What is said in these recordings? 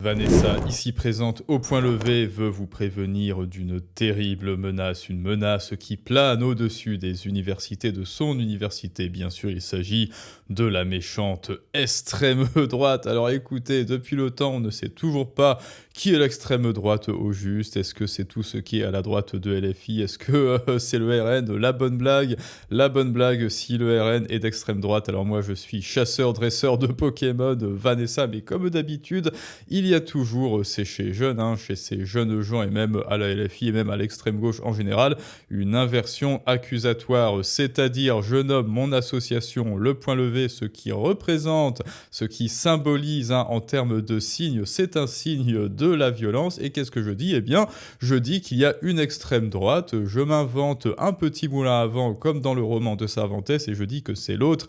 Vanessa, ici présente au point levé, veut vous prévenir d'une terrible menace, une menace qui plane au-dessus des universités de son université. Bien sûr, il s'agit de la méchante extrême droite. Alors écoutez, depuis le temps, on ne sait toujours pas qui est l'extrême droite au juste. Est-ce que c'est tout ce qui est à la droite de LFI? Est-ce que c'est le RN? La bonne blague? La bonne blague si le RN est d'extrême droite. Alors moi, je suis chasseur-dresseur de Pokémon, Vanessa, mais comme d'habitude, il y a toujours, c'est chez jeunes, chez ces jeunes gens et même à la LFI et même à l'extrême gauche en général, une inversion accusatoire, c'est-à-dire je nomme mon association Le Point Levé, ce qui représente, ce qui symbolise en termes de signe, c'est un signe de la violence. Et qu'est-ce que je dis? Eh bien, je dis qu'il y a une extrême droite, je m'invente un petit moulin à vent comme dans le roman de Cervantes et je dis que c'est l'autre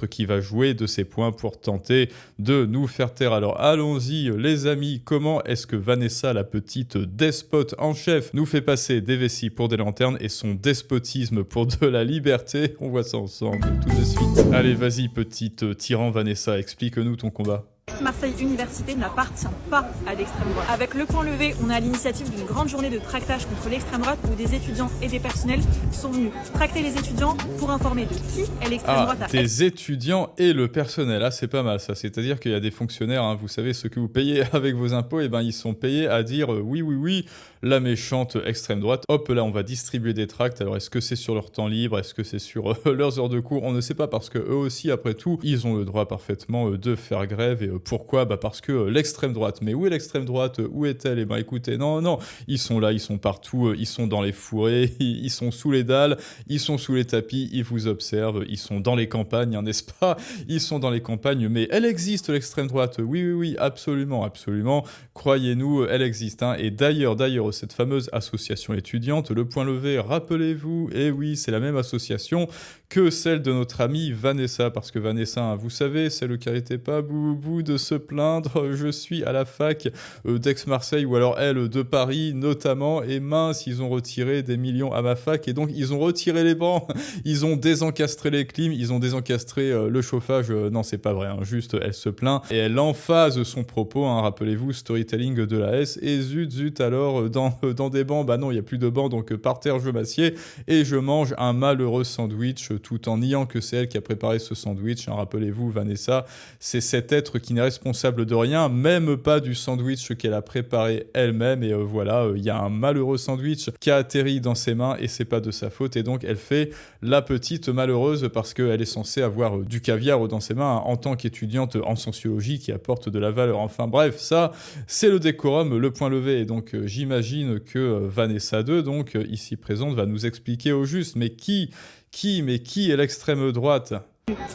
qui va jouer de ses points pour tenter de nous faire taire. Alors allons-y les amis, comment est-ce que Vanessa, la petite despote en chef, nous fait passer des vessies pour des lanternes et son despotisme pour de la liberté? On voit ça ensemble tout de suite. Allez, vas-y petite tyran Vanessa, explique-nous ton combat. Marseille Université n'appartient pas à l'extrême droite. Avec Le Point Levé, on est à l'initiative d'une grande journée de tractage contre l'extrême droite où des étudiants et des personnels sont venus tracter les étudiants pour informer de qui est l'extrême droite. Des étudiants et le personnel, c'est pas mal ça. C'est-à-dire qu'il y a des fonctionnaires, vous savez, ceux que vous payez avec vos impôts, et ben ils sont payés à dire oui, la méchante extrême droite. Hop, là on va distribuer des tracts. Alors est-ce que c'est sur leur temps libre? Est-ce que c'est sur leurs heures de cours? On ne sait pas parce que eux aussi, après tout, ils ont le droit parfaitement de faire grève. Et pourquoi? Parce que l'extrême droite. Mais où est l'extrême droite? Où est-elle? Eh ben écoutez, non, ils sont là, ils sont partout, ils sont dans les fourrés, ils sont sous les dalles, ils sont sous les tapis, ils vous observent, ils sont dans les campagnes, n'est-ce pas? Ils sont dans les campagnes, mais elle existe l'extrême droite. Oui, absolument. Croyez-nous, elle existe. Et d'ailleurs, cette fameuse association étudiante, Le Point Levé, rappelez-vous, et oui, c'est la même association que celle de notre amie Vanessa, parce que Vanessa, vous savez, celle qui n'arrêtait pas de se plaindre, je suis à la fac d'Aix-Marseille, ou alors elle de Paris notamment, et mince, ils ont retiré des millions à ma fac, et donc ils ont retiré les bancs, ils ont désencastré les clims, ils ont désencastré le chauffage, non c'est pas vrai, juste elle se plaint, et elle emphase son propos, rappelez-vous, storytelling de la S, et zut alors, dans des bancs, bah non, il n'y a plus de bancs, donc par terre je m'assieds, et je mange un malheureux sandwich, tout en niant que c'est elle qui a préparé ce sandwich, rappelez-vous, Vanessa, c'est cet être qui n'est responsable de rien, même pas du sandwich qu'elle a préparé elle-même, et voilà, il y a un malheureux sandwich qui a atterri dans ses mains, et c'est pas de sa faute, et donc elle fait la petite malheureuse parce qu'elle est censée avoir du caviar dans ses mains en tant qu'étudiante en sociologie qui apporte de la valeur. Enfin bref, ça, c'est le décorum, Le Point Levé, et donc j'imagine que Vanessa 2, donc ici présente, va nous expliquer au juste, mais qui est l'extrême droite?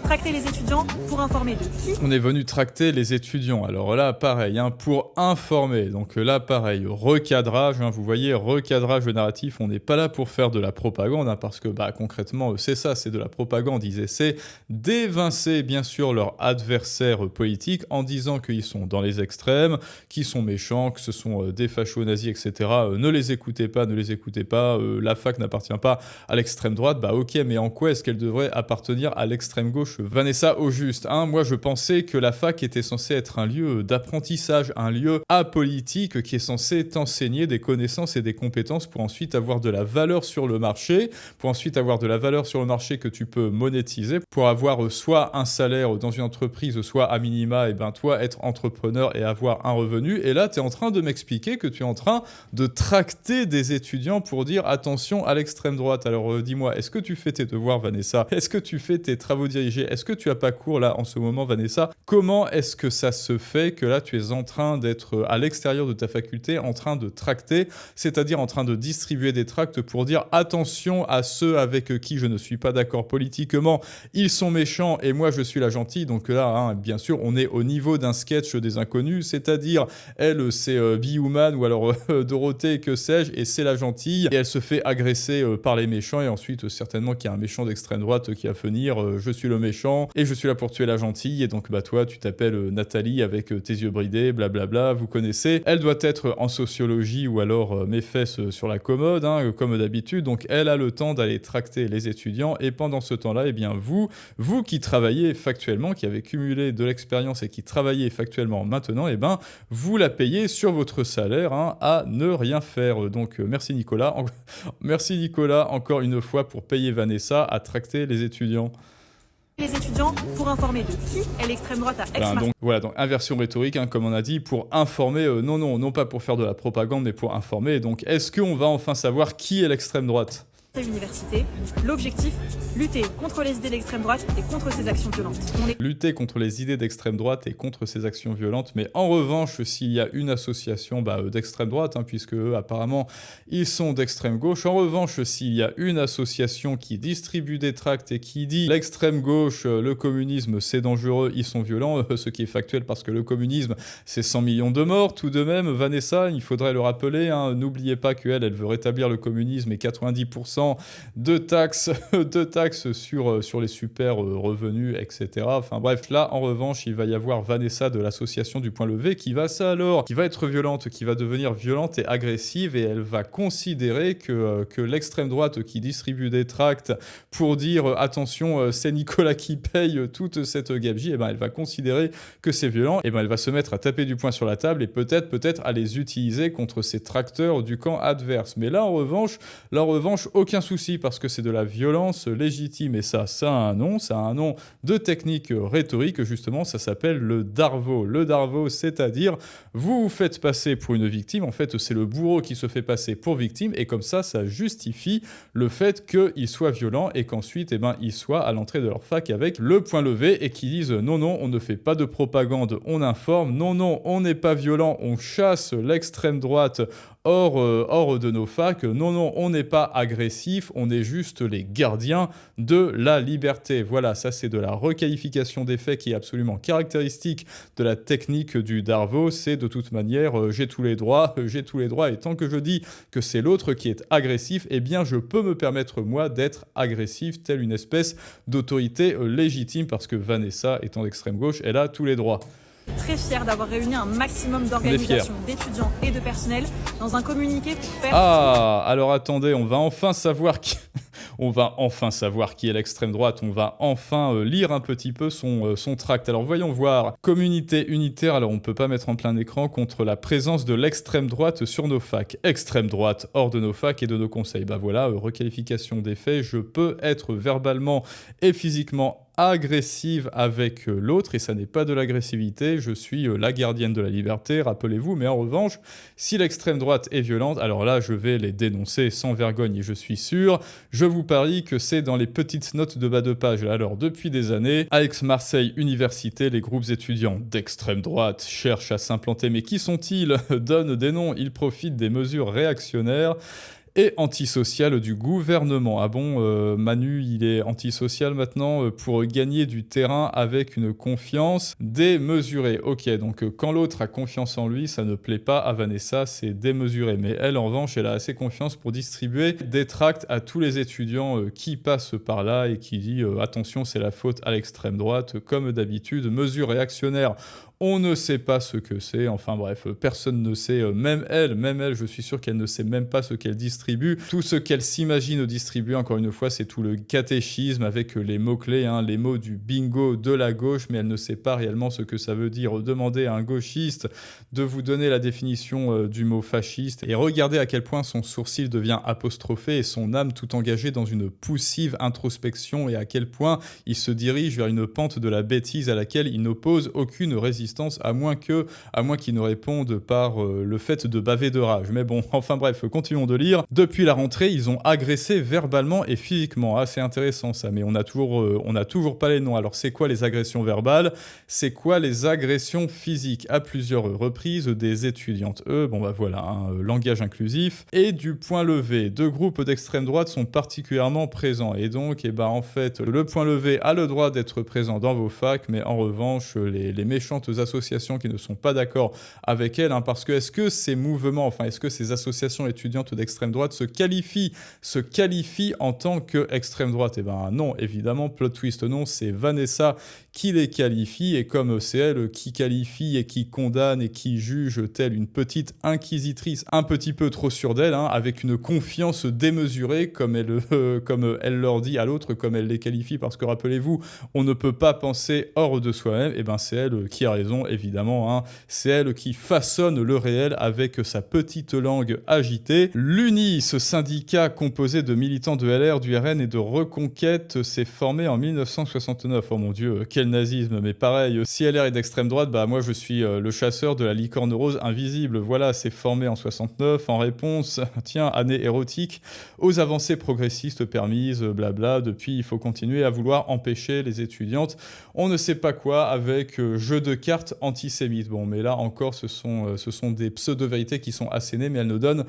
Tracter les étudiants pour informer de qui? On est venu tracter les étudiants. Alors là, pareil, pour informer. Donc là, pareil, recadrage, vous voyez, recadrage narratif. On n'est pas là pour faire de la propagande, parce que concrètement, c'est ça, c'est de la propagande. Ils essaient d'évincer, bien sûr, leurs adversaires politiques en disant qu'ils sont dans les extrêmes, qu'ils sont méchants, que ce sont des fachos nazis, etc. Ne les écoutez pas, la fac n'appartient pas à l'extrême droite. Ok, mais en quoi est-ce qu'elle devrait appartenir à l'extrême gauche? Vanessa, au juste, moi je pensais que la fac était censée être un lieu d'apprentissage, un lieu apolitique qui est censé t'enseigner des connaissances et des compétences pour ensuite avoir de la valeur sur le marché, que tu peux monétiser, pour avoir soit un salaire dans une entreprise, soit à minima, toi être entrepreneur et avoir un revenu. Et là, tu es en train de m'expliquer que tu es en train de tracter des étudiants pour dire attention à l'extrême droite. Alors dis-moi, est-ce que tu fais tes devoirs, Vanessa? Est-ce que tu fais tes travaux dirigés? Est-ce que tu as pas cours là en ce moment, Vanessa? Comment est-ce que ça se fait que là tu es en train d'être à l'extérieur de ta faculté, en train de tracter, c'est-à-dire en train de distribuer des tracts pour dire attention à ceux avec qui je ne suis pas d'accord politiquement, ils sont méchants et moi je suis la gentille. Donc là, bien sûr, on est au niveau d'un sketch des inconnus, c'est-à-dire elle c'est Bioman ou alors Dorothée, que sais-je, et c'est la gentille, et elle se fait agresser par les méchants, et ensuite certainement qu'il y a un méchant d'extrême droite qui va venir, je suis suis le méchant et je suis là pour tuer la gentille. Et donc, bah, toi, tu t'appelles Nathalie avec tes yeux bridés, blablabla, vous connaissez. Elle doit être en sociologie ou alors mes fesses sur la commode, hein, comme d'habitude. Donc, elle a le temps d'aller tracter les étudiants. Et pendant ce temps-là, eh bien, vous qui travaillez factuellement, qui avez cumulé de l'expérience et qui travaillez factuellement maintenant, eh ben, vous la payez sur votre salaire, hein, à ne rien faire. Donc, merci Nicolas. Merci Nicolas, encore une fois, pour payer Vanessa à tracter les étudiants. Les étudiants pour informer de qui est l'extrême droite à Aix-Marseille. Donc voilà, donc inversion rhétorique, hein, comme on a dit, pour informer, non pas pour faire de la propagande, mais pour informer. Donc est-ce qu'on va enfin savoir qui est l'extrême droite ? Université, l'objectif, lutter contre les idées d'extrême droite et contre ses actions violentes. Lutter contre les idées d'extrême droite et contre ses actions violentes, mais en revanche, s'il y a une association d'extrême droite, hein, puisque eux, apparemment, ils sont d'extrême gauche, en revanche, s'il y a une association qui distribue des tracts et qui dit l'extrême gauche, le communisme, c'est dangereux, ils sont violents, ce qui est factuel parce que le communisme, c'est 100 millions de morts, tout de même, Vanessa, il faudrait le rappeler, hein, n'oubliez pas qu'elle veut rétablir le communisme et 90% de taxes sur les super revenus, etc. Enfin bref, là, en revanche, il va y avoir Vanessa de l'association du Point Levé qui va être violente, qui va devenir violente et agressive, et elle va considérer que l'extrême droite qui distribue des tracts pour dire attention, c'est Nicolas qui paye toute cette gabegie, et ben elle va considérer que c'est violent, et ben elle va se mettre à taper du poing sur la table et peut-être à les utiliser contre ces tracteurs du camp adverse. Mais là, en revanche, aucun souci, parce que c'est de la violence légitime, et ça a un nom de technique rhétorique, justement, ça s'appelle le Darvo. Le Darvo, c'est-à-dire, vous vous faites passer pour une victime, en fait, c'est le bourreau qui se fait passer pour victime, et comme ça justifie le fait qu'il soit violent, et qu'ensuite, eh ben, il soit à l'entrée de leur fac avec le poing levé, et qu'ils disent non, on ne fait pas de propagande, on informe, non, on n'est pas violent, on chasse l'extrême droite hors de nos facs, non, on n'est pas agressif, on est juste les gardiens de la liberté. Voilà, ça c'est de la requalification des faits qui est absolument caractéristique de la technique du Darvo. C'est de toute manière, j'ai tous les droits, et tant que je dis que c'est l'autre qui est agressif, eh bien je peux me permettre moi d'être agressif, telle une espèce d'autorité légitime, parce que Vanessa étant d'extrême gauche, elle a tous les droits. Très fier d'avoir réuni un maximum d'organisations, d'étudiants et de personnel dans un communiqué pour faire... Ah, alors attendez, on va enfin savoir qui est l'extrême droite, on va enfin lire un petit peu son tract. Alors voyons voir. Communauté unitaire, alors on ne peut pas mettre en plein écran, contre la présence de l'extrême droite sur nos facs. Extrême droite hors de nos facs et de nos conseils. Bah voilà, requalification des faits, je peux être verbalement et physiquement agressive avec l'autre, et ça n'est pas de l'agressivité, je suis la gardienne de la liberté, rappelez-vous, mais en revanche, si l'extrême droite est violente, alors là, je vais les dénoncer sans vergogne, et je suis sûr, je vous parie que c'est dans les petites notes de bas de page. Alors, depuis des années, à Aix-Marseille Université, les groupes étudiants d'extrême droite cherchent à s'implanter, mais qui sont-ils? Donnent des noms, ils profitent des mesures réactionnaires et antisocial du gouvernement. Ah bon, Manu, il est antisocial maintenant pour gagner du terrain avec une confiance démesurée. Ok, donc quand l'autre a confiance en lui, ça ne plaît pas à Vanessa, c'est démesuré. Mais elle, en revanche, elle a assez confiance pour distribuer des tracts à tous les étudiants qui passent par là et qui dit attention, c'est la faute à l'extrême droite, comme d'habitude, mesures réactionnaires. On ne sait pas ce que c'est, enfin bref, personne ne sait, même elle, je suis sûr qu'elle ne sait même pas ce qu'elle distribue. Tout ce qu'elle s'imagine distribuer, encore une fois, c'est tout le catéchisme avec les mots-clés, hein, les mots du bingo de la gauche, mais elle ne sait pas réellement ce que ça veut dire. Demandez à un gauchiste de vous donner la définition du mot fasciste, et regardez à quel point son sourcil devient apostrophé et son âme tout engagée dans une poussive introspection, et à quel point il se dirige vers une pente de la bêtise à laquelle il n'oppose aucune résistance, à moins qu'il ne réponde par le fait de baver de rage. Mais bon, enfin bref, continuons de lire. Depuis la rentrée, ils ont agressé verbalement et physiquement. Ah, c'est intéressant ça, mais on n'a toujours pas les noms. Alors c'est quoi les agressions verbales? C'est quoi les agressions physiques? À plusieurs reprises, des étudiantes. Bon bah voilà, langage inclusif. Et du point levé. Deux groupes d'extrême droite sont particulièrement présents. Et donc, en fait, le point levé a le droit d'être présent dans vos facs, mais en revanche, les méchantes associations qui ne sont pas d'accord avec elle, hein, parce que est-ce que ces mouvements, enfin est-ce que ces associations étudiantes d'extrême droite se qualifient en tant qu'extrême droite? Eh ben non, évidemment, plot twist, non, c'est Vanessa qui les qualifie, et comme c'est elle qui qualifie et qui condamne et qui juge telle une petite inquisitrice un petit peu trop sûre d'elle, hein, avec une confiance démesurée, comme elle leur dit à l'autre, comme elle les qualifie, parce que rappelez-vous, on ne peut pas penser hors de soi-même, et ben c'est elle qui a raison, évidemment, hein. C'est elle qui façonne le réel avec sa petite langue agitée. L'UNI, ce syndicat composé de militants de LR, du RN et de Reconquête, s'est formé en 1969. Oh mon Dieu, quel nazisme, mais pareil, si LR est d'extrême droite, bah moi je suis le chasseur de la licorne rose invisible. Voilà, c'est formé en 69 en réponse, tiens, année érotique, aux avancées progressistes permises, blabla. Depuis, il faut continuer à vouloir empêcher les étudiantes, on ne sait pas quoi, avec jeu de cartes antisémites. Bon, mais là encore, ce sont des pseudo-vérités qui sont assénées, mais elles ne donnent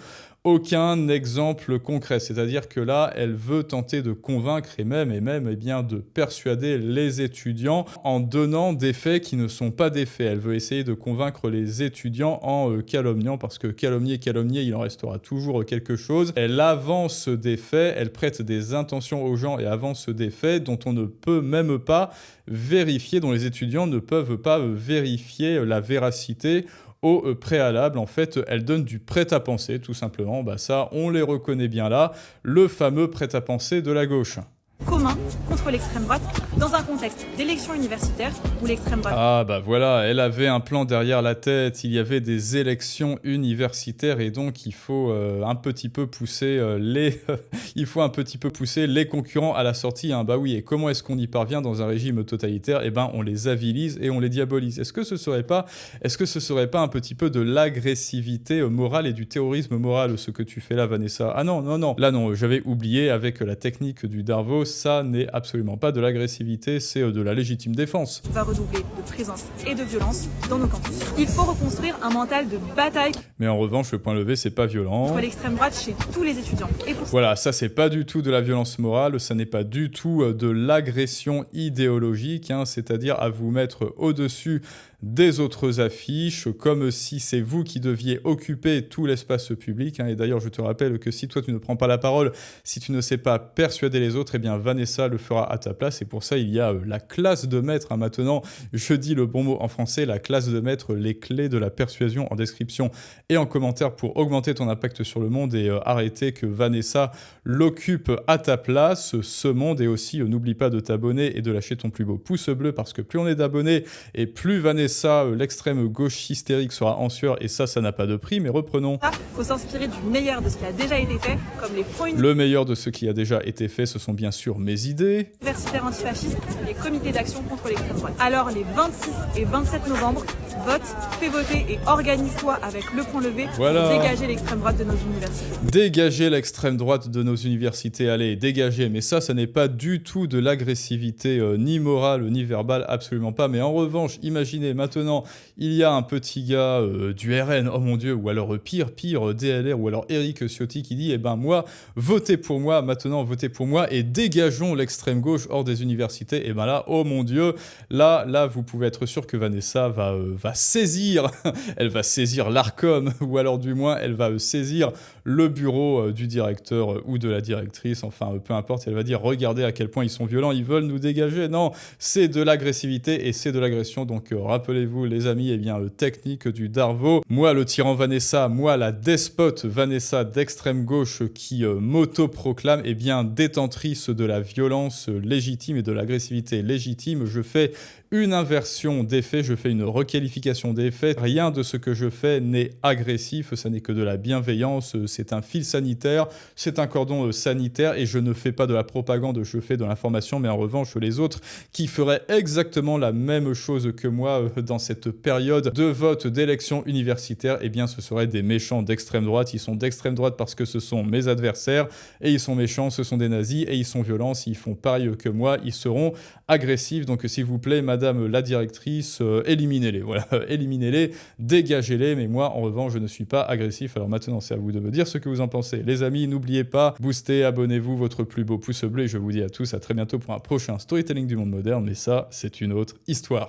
aucun exemple concret. C'est-à-dire que là, elle veut tenter de convaincre et même eh bien, de persuader les étudiants en donnant des faits qui ne sont pas des faits. Elle veut essayer de convaincre les étudiants en calomniant, parce que calomnier, il en restera toujours quelque chose. Elle avance des faits, elle prête des intentions aux gens et avance des faits dont on ne peut même pas vérifier, dont les étudiants ne peuvent pas vérifier la véracité au préalable. En fait, elle donne du prêt-à-penser, tout simplement. Bah ça, on les reconnaît bien là, le fameux prêt-à-penser de la gauche. Commun contre l'extrême droite dans un contexte d'élection universitaire où l'extrême droite... Ah bah voilà, elle avait un plan derrière la tête, il y avait des élections universitaires et donc il faut un petit peu pousser les concurrents à la sortie, hein. Bah oui, et comment est-ce qu'on y parvient dans un régime totalitaire? Eh ben on les avilise et on les diabolise. Est-ce que ce serait pas un petit peu de l'agressivité morale et du terrorisme moral, ce que tu fais là, Vanessa? Ah non, là non, j'avais oublié, avec la technique du Darvo, ça n'est absolument pas de l'agressivité, c'est de la légitime défense. Va redoubler de présence et de violence dans nos campus. Il faut reconstruire un mental de bataille. Mais en revanche, le point levé, c'est pas violent. Contre l'extrême droite chez tous les étudiants. Et pour... Voilà, ça c'est pas du tout de la violence morale, ça n'est pas du tout de l'agression idéologique, hein, c'est-à-dire à vous mettre au-dessus des autres affiches, comme si c'est vous qui deviez occuper tout l'espace public, hein. Et d'ailleurs, je te rappelle que si toi tu ne prends pas la parole, si tu ne sais pas persuader les autres, eh bien Vanessa le fera à ta place. Et pour ça, il y a la classe de maître, hein. Maintenant, je dis le bon mot en français, la classe de maître, les clés de la persuasion en description et en commentaire pour augmenter ton impact sur le monde et arrêter que Vanessa l'occupe à ta place, ce monde. Et aussi, n'oublie pas de t'abonner et de lâcher ton plus beau pouce bleu, parce que plus on est d'abonnés et plus Vanessa, l'extrême gauche hystérique, sera en sueur, et ça n'a pas de prix. Mais reprenons. Il faut s'inspirer du meilleur de ce qui a déjà été fait, comme les fonds Le meilleur de ce qui a déjà été fait, ce sont bien sûr mes idées. Universitaires antifascistes et les comités d'action contre l'extrême droite. Alors les 26 et 27 novembre, vote, fais voter et organise-toi avec le point levé voilà. Pour dégager l'extrême droite de nos universités. Dégager l'extrême droite de nos universités, allez, dégager. Mais ça n'est pas du tout de l'agressivité, ni morale, ni verbale, absolument pas. Mais en revanche, imaginez maintenant, il y a un petit gars du RN, oh mon Dieu, ou alors pire, DLR, ou alors Éric Ciotti qui dit, eh ben moi, votez pour moi, maintenant votez pour moi, et dégageons l'extrême gauche hors des universités. Et ben là, oh mon Dieu, là, vous pouvez être sûr que Vanessa va saisir, elle va saisir l'Arcom, ou alors du moins, elle va saisir le bureau du directeur ou de la directrice, enfin, peu importe, elle va dire, regardez à quel point ils sont violents, ils veulent nous dégager. Non, c'est de l'agressivité et c'est de l'agression, donc rappelez-vous, les amis, eh bien, technique du Darvo. Moi, le tyran Vanessa, moi, la despote Vanessa d'extrême gauche qui m'autoproclame, eh bien, détentrice de la violence légitime et de l'agressivité légitime, je fais une inversion des faits, je fais une requalification des faits. Rien de ce que je fais n'est agressif, ça n'est que de la bienveillance, c'est un fil sanitaire, c'est un cordon sanitaire, et je ne fais pas de la propagande, je fais de l'information. Mais en revanche, les autres qui feraient exactement la même chose que moi dans cette période de vote d'élection universitaire, eh bien ce seraient des méchants d'extrême droite. Ils sont d'extrême droite parce que ce sont mes adversaires, et ils sont méchants, ce sont des nazis, et ils sont violents. S'ils font pareil que moi, ils seront agressifs. Donc s'il vous plaît, madame la directrice, éliminez-les, voilà, éliminez-les, dégagez-les. Mais moi, en revanche, je ne suis pas agressif. Alors maintenant, c'est à vous de me dire ce que vous en pensez. Les amis, n'oubliez pas, boostez, abonnez-vous, votre plus beau pouce bleu, et je vous dis à tous à très bientôt pour un prochain storytelling du monde moderne, mais ça, c'est une autre histoire.